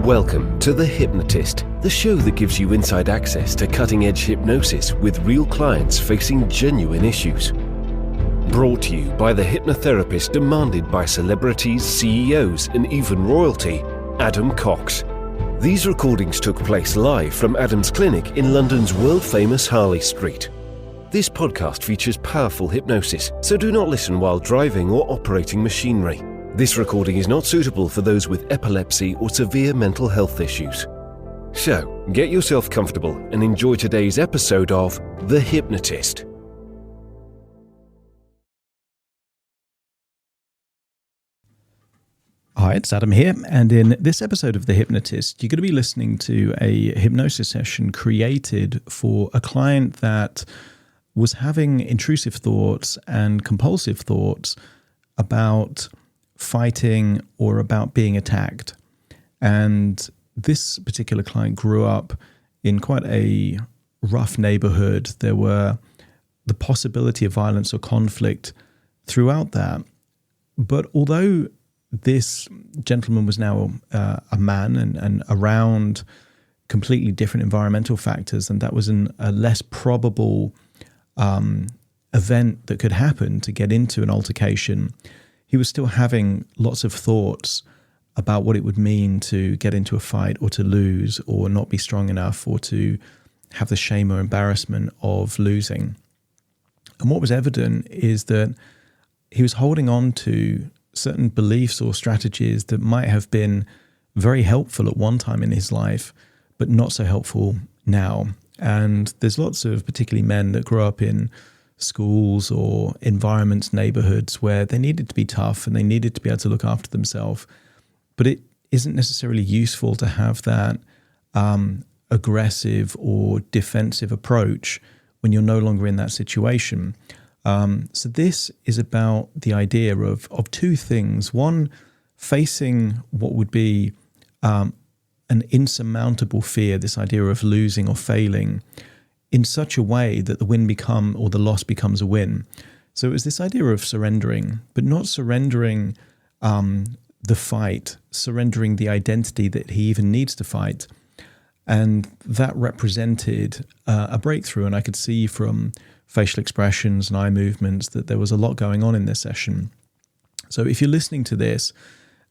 Welcome to The Hypnotist, the show that gives you inside access to cutting-edge hypnosis with real clients facing genuine issues. Brought to you by the hypnotherapist demanded by celebrities, CEOs, and even royalty, Adam Cox. These recordings took place live from Adam's clinic in London's world-famous Harley Street. This podcast features powerful hypnosis, so do not listen while driving or operating machinery. This recording is not suitable for those with epilepsy or severe mental health issues. So, get yourself comfortable and enjoy today's episode of The Hypnotist. Hi, it's Adam here, and in this episode of The Hypnotist, you're going to be listening to a hypnosis session created for a client that was having intrusive thoughts and compulsive thoughts about fighting or about being attacked. And this particular client grew up in quite a rough neighborhood. There were the possibility of violence or conflict throughout that. But although this gentleman was now a man and around completely different environmental factors, and that was a less probable event that could happen to get into an altercation, he was still having lots of thoughts about what it would mean to get into a fight or to lose or not be strong enough or to have the shame or embarrassment of losing. And what was evident is that he was holding on to certain beliefs or strategies that might have been very helpful at one time in his life, but not so helpful now. And there's lots of particularly men that grow up in schools or environments, neighborhoods where they needed to be tough and they needed to be able to look after themselves. But it isn't necessarily useful to have that aggressive or defensive approach when you're no longer in that situation. So this is about the idea of two things. One, facing what would be an insurmountable fear, this idea of losing or failing, in such a way that the loss becomes a win. So it was this idea of surrendering, but not surrendering the fight, surrendering the identity that he even needs to fight. And that represented a breakthrough. And I could see from facial expressions and eye movements that there was a lot going on in this session. So if you're listening to this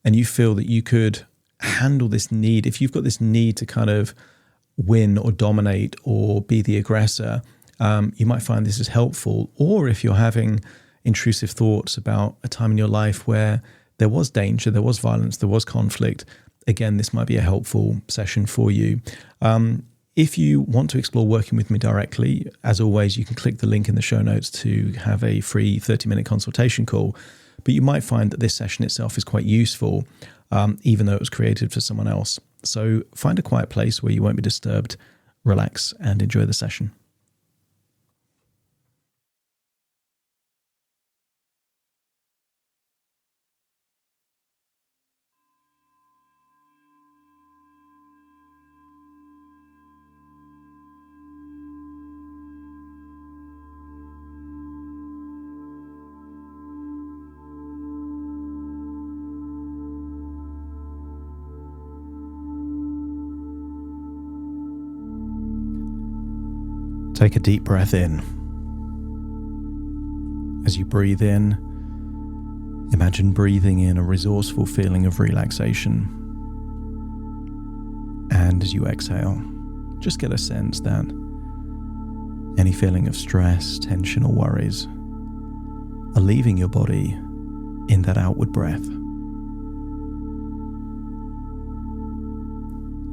and you feel that you could handle this need, if you've got this need to kind of win or dominate or be the aggressor, you might find this is helpful. Or if you're having intrusive thoughts about a time in your life where there was danger, there was violence, there was conflict, again, this might be a helpful session for you. If you want to explore working with me directly, as always, you can click the link in the show notes to have a free 30-minute consultation call. But you might find that this session itself is quite useful, even though it was created for someone else. So find a quiet place where you won't be disturbed, relax, and enjoy the session. Take a deep breath in. As you breathe in, imagine breathing in a resourceful feeling of relaxation. And as you exhale, just get a sense that any feeling of stress, tension, or worries are leaving your body in that outward breath.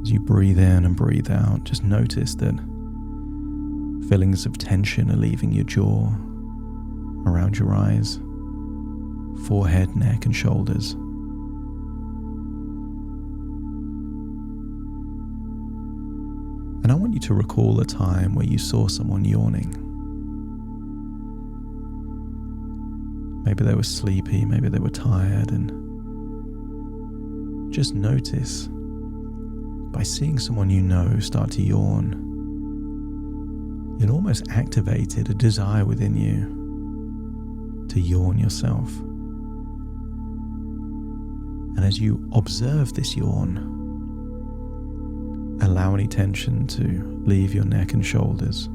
As you breathe in and breathe out, just notice that feelings of tension are leaving your jaw, around your eyes, forehead, neck, and shoulders. And I want you to recall a time where you saw someone yawning. Maybe they were sleepy, maybe they were tired, and just notice, by seeing someone you know start to yawn, it almost activated a desire within you to yawn yourself. And as you observe this yawn, Allow any tension to leave your neck and shoulders.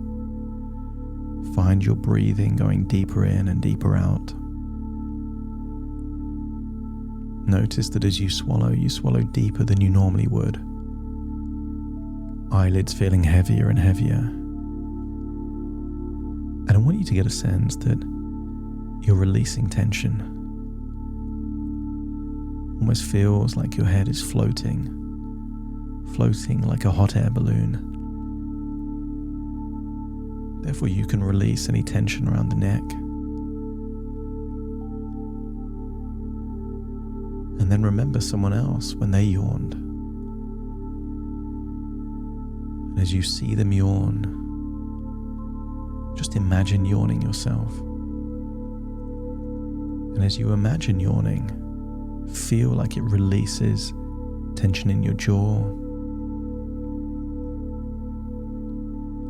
Find your breathing going deeper in and deeper out. Notice that as you swallow deeper than you normally would. Eyelids feeling heavier and heavier. And I want you to get a sense that you're releasing tension. Almost feels like your head is floating like a hot air balloon. Therefore, you can release any tension around the neck. And then remember someone else when they yawned. And as you see them yawn, just imagine yawning yourself. And as you imagine yawning, feel like it releases tension in your jaw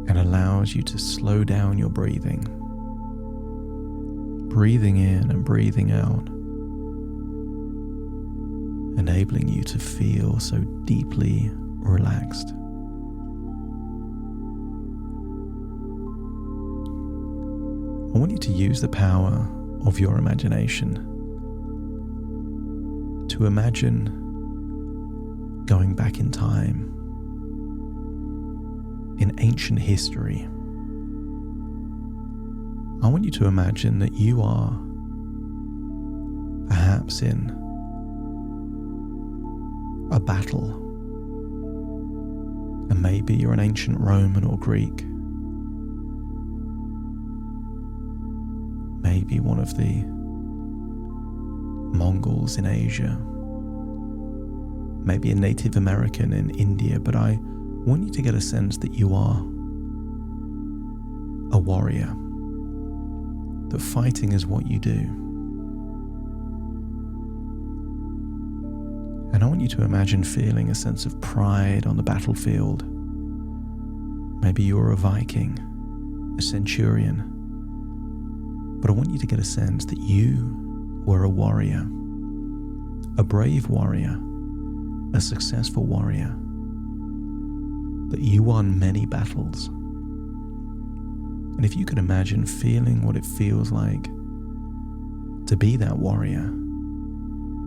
and allows you to slow down your breathing. Breathing in and breathing out, enabling you to feel so deeply relaxed. I want you to use the power of your imagination to imagine going back in time in ancient history. I want you to imagine that you are perhaps in a battle, and maybe you're an ancient Roman or Greek, maybe one of the Mongols in Asia, maybe a Native American in India, but I want you to get a sense that you are a warrior, that fighting is what you do. And I want you to imagine feeling a sense of pride on the battlefield. Maybe you're a Viking, a centurion, but I want you to get a sense that you were a warrior, a brave warrior, a successful warrior, that you won many battles. And if you can imagine feeling what it feels like to be that warrior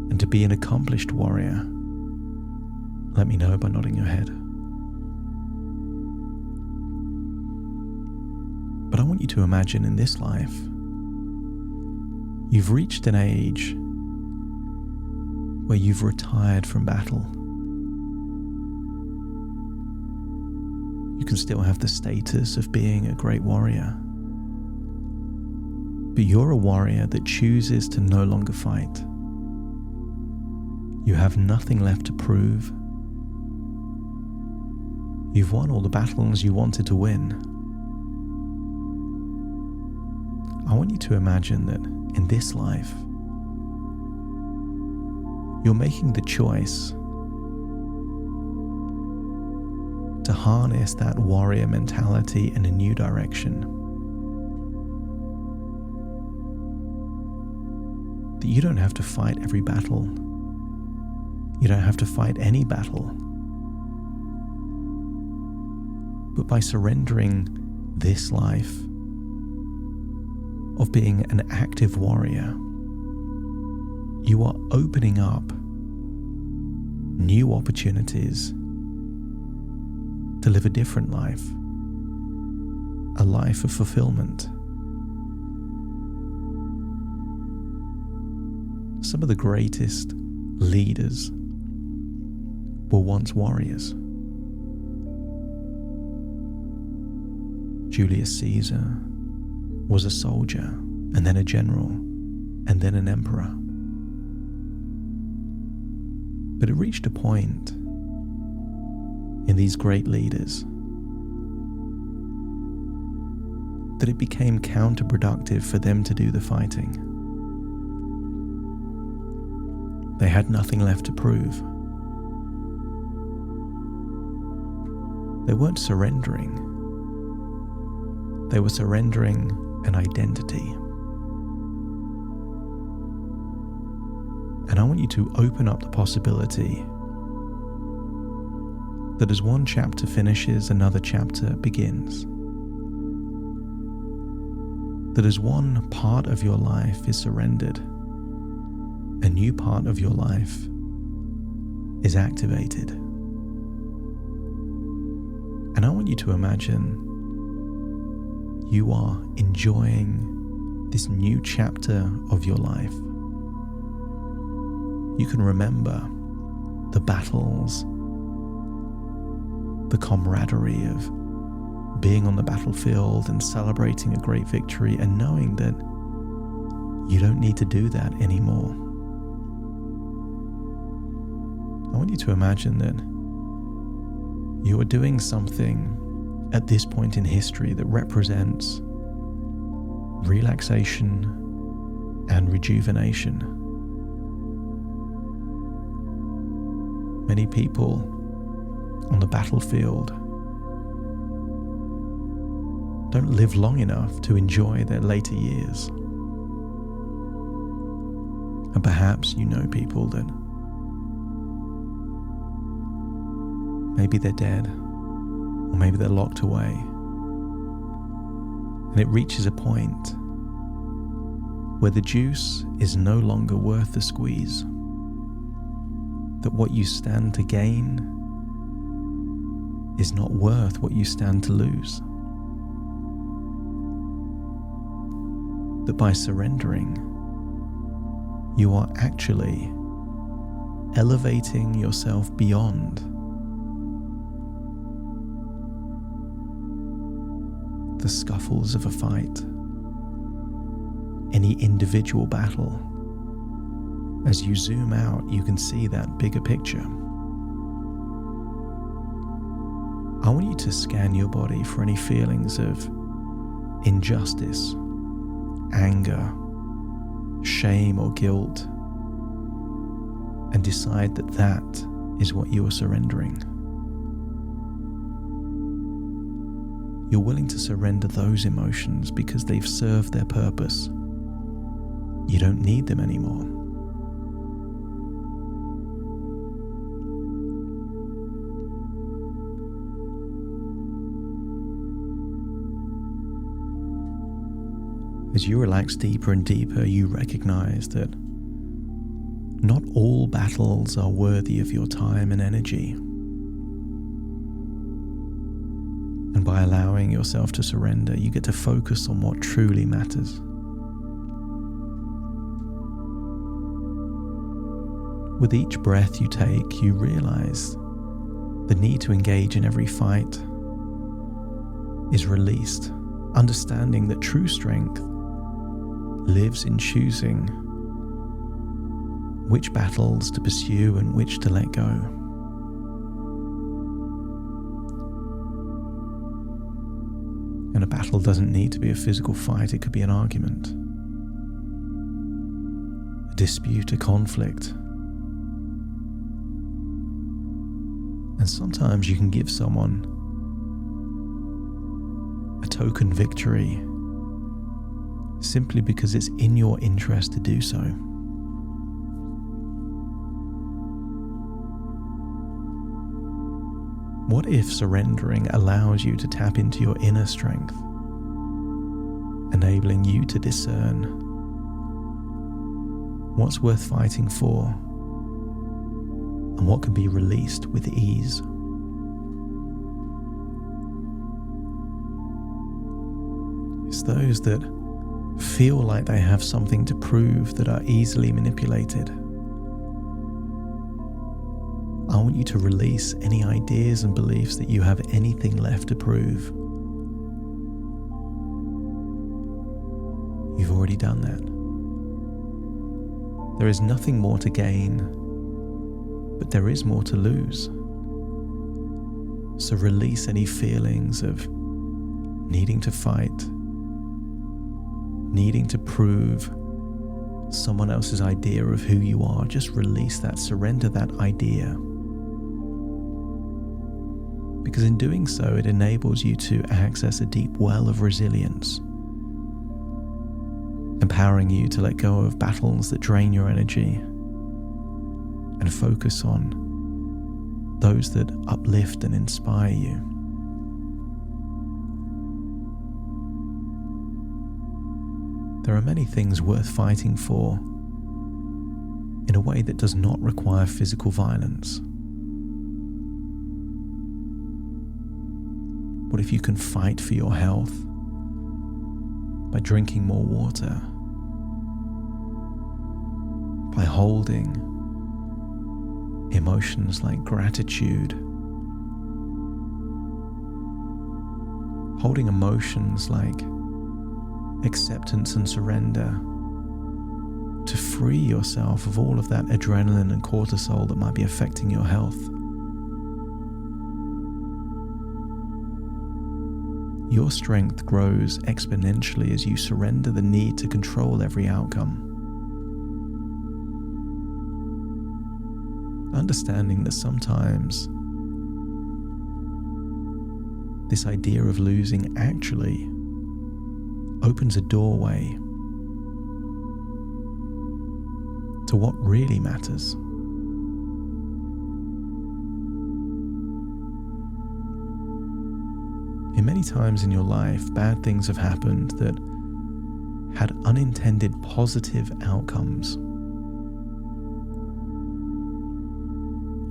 and to be an accomplished warrior, let me know by nodding your head. But I want you to imagine in this life, you've reached an age where you've retired from battle. You can still have the status of being a great warrior, but you're a warrior that chooses to no longer fight. You have nothing left to prove. You've won all the battles you wanted to win. I want you to imagine that in this life, you're making the choice to harness that warrior mentality in a new direction. That you don't have to fight every battle. You don't have to fight any battle. But by surrendering this life of being an active warrior, you are opening up new opportunities to live a different life, a life of fulfillment. Some of the greatest leaders were once warriors. Julius Caesar was a soldier, and then a general, and then an emperor. But it reached a point in these great leaders that it became counterproductive for them to do the fighting. They had nothing left to prove. They weren't surrendering. They were surrendering an identity. And I want you to open up the possibility that as one chapter finishes, another chapter begins. That as one part of your life is surrendered, a new part of your life is activated. And I want you to imagine you are enjoying this new chapter of your life. You can remember the battles, the camaraderie of being on the battlefield and celebrating a great victory, and knowing that you don't need to do that anymore. I want you to imagine that you are doing something at this point in history that represents relaxation and rejuvenation. Many people on the battlefield don't live long enough to enjoy their later years. And perhaps you know people that maybe they're dead, or maybe they're locked away. And it reaches a point where the juice is no longer worth the squeeze. That what you stand to gain is not worth what you stand to lose. That by surrendering, you are actually elevating yourself beyond the scuffles of a fight, any individual battle. As you zoom out, you can see that bigger picture. I want you to scan your body for any feelings of injustice, anger, shame or guilt, and decide that that is what you are surrendering. You're willing to surrender those emotions because they've served their purpose. You don't need them anymore. As you relax deeper and deeper, you recognize that not all battles are worthy of your time and energy. And by allowing yourself to surrender, you get to focus on what truly matters. With each breath you take, you realize the need to engage in every fight is released, understanding that true strength lives in choosing which battles to pursue and which to let go. And a battle doesn't need to be a physical fight, it could be an argument, a dispute, a conflict. And sometimes you can give someone a token victory simply because it's in your interest to do so. What if surrendering allows you to tap into your inner strength, enabling you to discern what's worth fighting for and what can be released with ease? It's those that feel like they have something to prove that are easily manipulated. I want you to release any ideas and beliefs that you have anything left to prove. You've already done that. There is nothing more to gain, but there is more to lose. So release any feelings of needing to fight, needing to prove someone else's idea of who you are. Just release that, surrender that idea. Because in doing so, it enables you to access a deep well of resilience, empowering you to let go of battles that drain your energy and focus on those that uplift and inspire you. There are many things worth fighting for in a way that does not require physical violence. What if you can fight for your health by drinking more water, by holding emotions like gratitude, holding emotions like acceptance and surrender, to free yourself of all of that adrenaline and cortisol that might be affecting your health. Your strength grows exponentially as you surrender the need to control every outcome. Understanding that sometimes this idea of losing actually opens a doorway to what really matters. In many times in your life, bad things have happened that had unintended positive outcomes.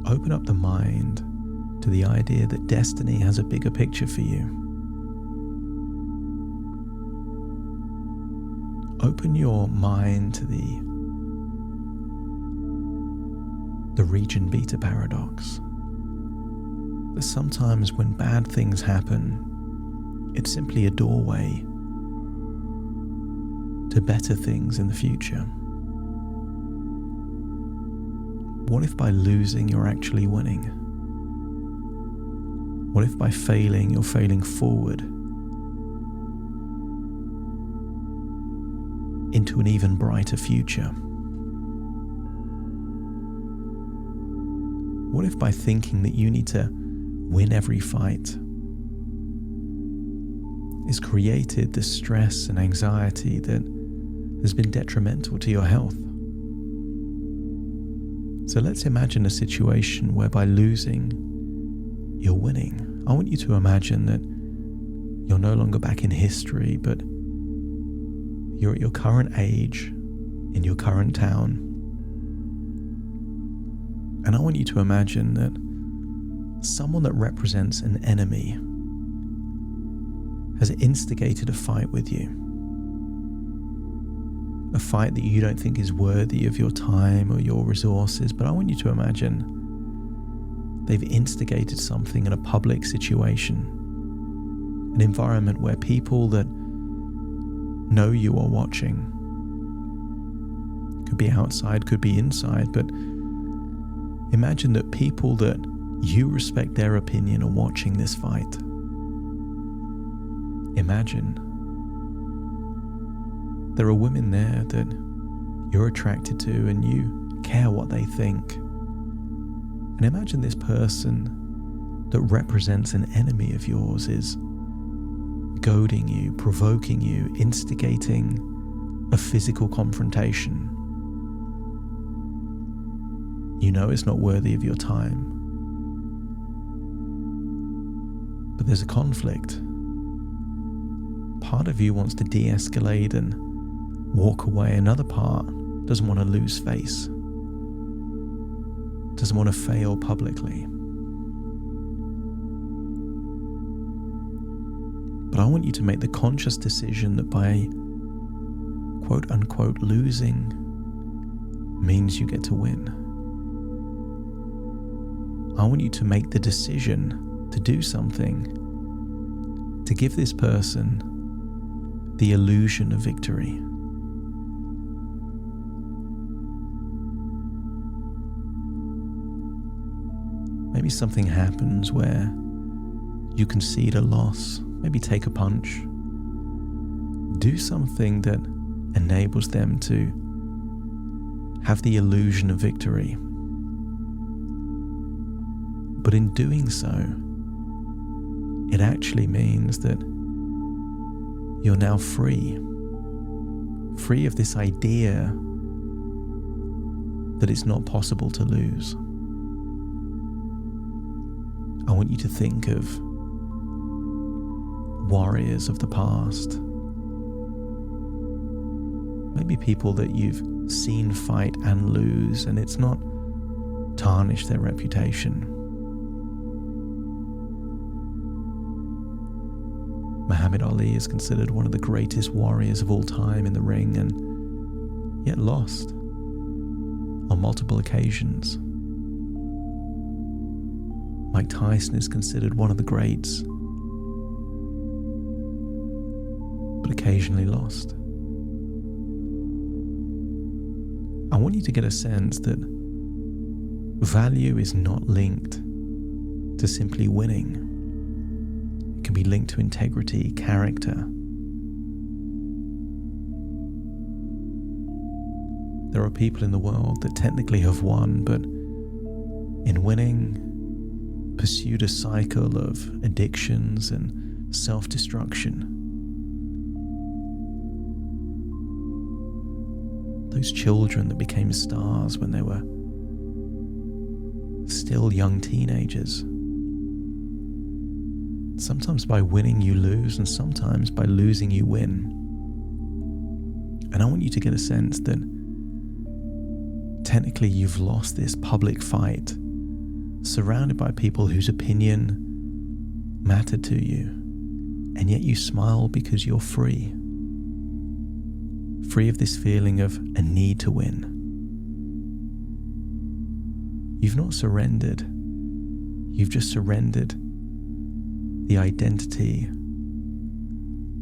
Open up the mind to the idea that destiny has a bigger picture for you. Open your mind to the region beta paradox. That sometimes when bad things happen, it's simply a doorway to better things in the future. What if by losing you're actually winning? What if by failing you're failing forward into an even brighter future? What if by thinking that you need to win every fight is created the stress and anxiety that has been detrimental to your health? So let's imagine a situation where by losing, you're winning. I want you to imagine that you're no longer back in history, but you're at your current age, in your current town. And I want you to imagine that someone that represents an enemy has instigated a fight with you. A fight that you don't think is worthy of your time or your resources, but I want you to imagine they've instigated something in a public situation, an environment where people that know you are watching. Could be outside, could be inside, but imagine that people that you respect their opinion are watching this fight. Imagine there are women there that you're attracted to and you care what they think. And imagine this person that represents an enemy of yours is goading you, provoking you, instigating a physical confrontation. You know it's not worthy of your time, but there's a conflict. Part of you wants to de-escalate and walk away. Another part doesn't want to lose face, doesn't want to fail publicly. But I want you to make the conscious decision that by quote unquote losing means you get to win. I want you to make the decision to do something to give this person the illusion of victory. Maybe something happens where you concede a loss, maybe take a punch. Do something that enables them to have the illusion of victory. But in doing so, it actually means that you're now free of this idea that it's not possible to lose. I want you to think of warriors of the past. Maybe people that you've seen fight and lose, and it's not tarnished their reputation. Muhammad Ali is considered one of the greatest warriors of all time in the ring, and yet lost on multiple occasions. Mike Tyson is considered one of the greats, but occasionally lost. I want you to get a sense that value is not linked to simply winning. It can be linked to integrity, character. There are people in the world that technically have won, but in winning, pursued a cycle of addictions and self-destruction. Those children that became stars when they were still young teenagers. Sometimes by winning you lose, and sometimes by losing you win. And I want you to get a sense that technically you've lost this public fight, surrounded by people whose opinion mattered to you, and yet you smile because you're free. Free of this feeling of a need to win. You've not surrendered. You've just surrendered the identity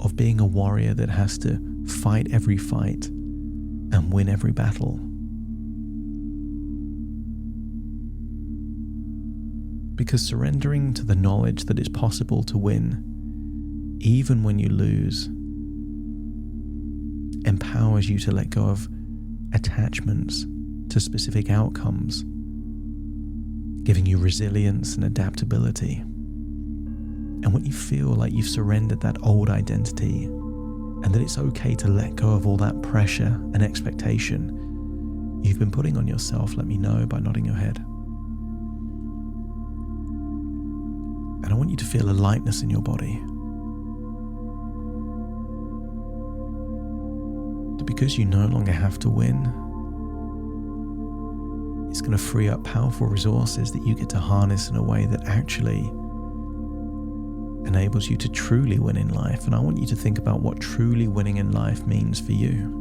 of being a warrior that has to fight every fight and win every battle. Because surrendering to the knowledge that it's possible to win, even when you lose, empowers you to let go of attachments to specific outcomes, giving you resilience and adaptability. And when you feel like you've surrendered that old identity, and that it's okay to let go of all that pressure and expectation you've been putting on yourself, let me know by nodding your head. And I want you to feel a lightness in your body. Because you no longer have to win, it's going to free up powerful resources that you get to harness in a way that actually enables you to truly win in life. And I want you to think about what truly winning in life means for you.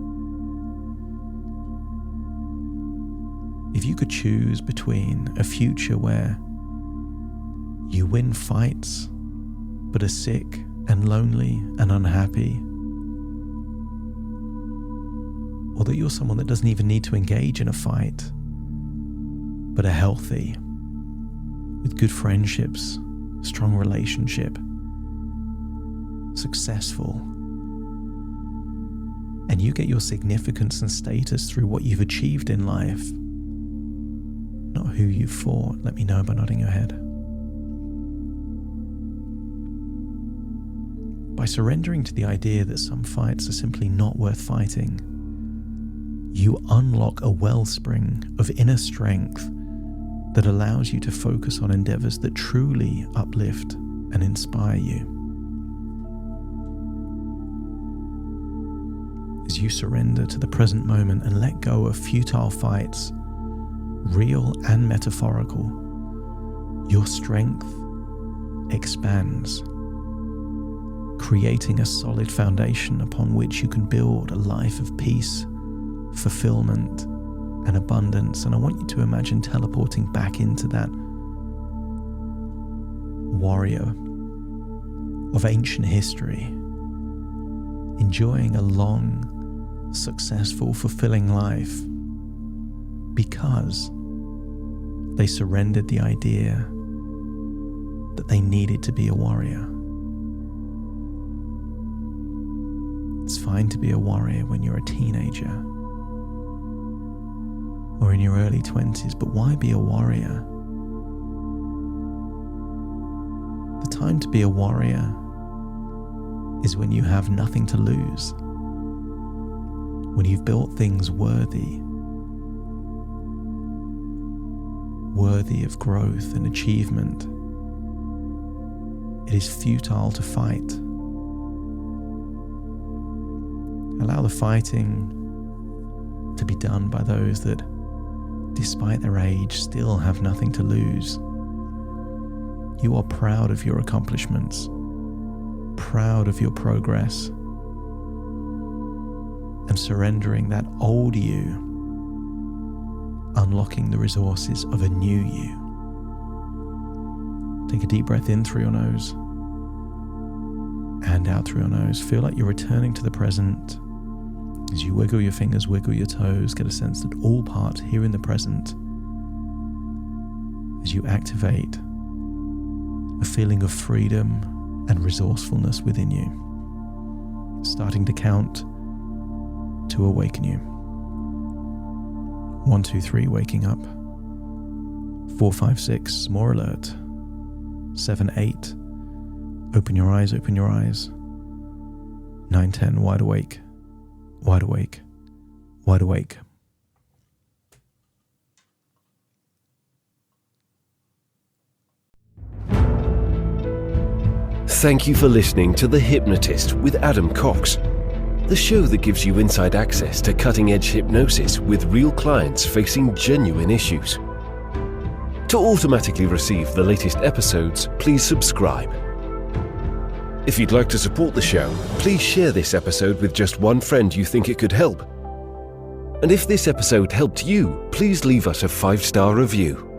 If you could choose between a future where you win fights, but are sick and lonely and unhappy, or that you're someone that doesn't even need to engage in a fight, but are healthy, with good friendships, strong relationship, successful, and you get your significance and status through what you've achieved in life, not who you fought, let me know by nodding your head. By surrendering to the idea that some fights are simply not worth fighting, you unlock a wellspring of inner strength that allows you to focus on endeavors that truly uplift and inspire you. As you surrender to the present moment and let go of futile fights, real and metaphorical, your strength expands, creating a solid foundation upon which you can build a life of peace, fulfillment, and abundance. And I want you to imagine teleporting back into that warrior of ancient history, enjoying a long, successful, fulfilling life because they surrendered the idea that they needed to be a warrior. It's fine to be a warrior when you're a teenager or in your early 20s, but why be a warrior? The time to be a warrior is when you have nothing to lose, when you've built things worthy of growth and achievement, it is futile to fight. Allow the fighting to be done by those that, despite their age, still have nothing to lose. You are proud of your accomplishments, proud of your progress, and surrendering that old you, unlocking the resources of a new you. Take a deep breath in through your nose and out through your nose. Feel like you're returning to the present. As you wiggle your fingers, wiggle your toes, get a sense that all parts here in the present, as you activate a feeling of freedom and resourcefulness within you, starting to count to awaken you. 1, 2, 3, waking up. 4, 5, 6, more alert. 7, 8, open your eyes, open your eyes. 9, 10, wide awake, wide awake, wide awake. Thank you for listening to The Hypnotist with Adam Cox, the show that gives you inside access to cutting-edge hypnosis with real clients facing genuine issues. To automatically receive the latest episodes, please subscribe. If you'd like to support the show, please share this episode with just one friend you think it could help. And if this episode helped you, please leave us a 5-star review.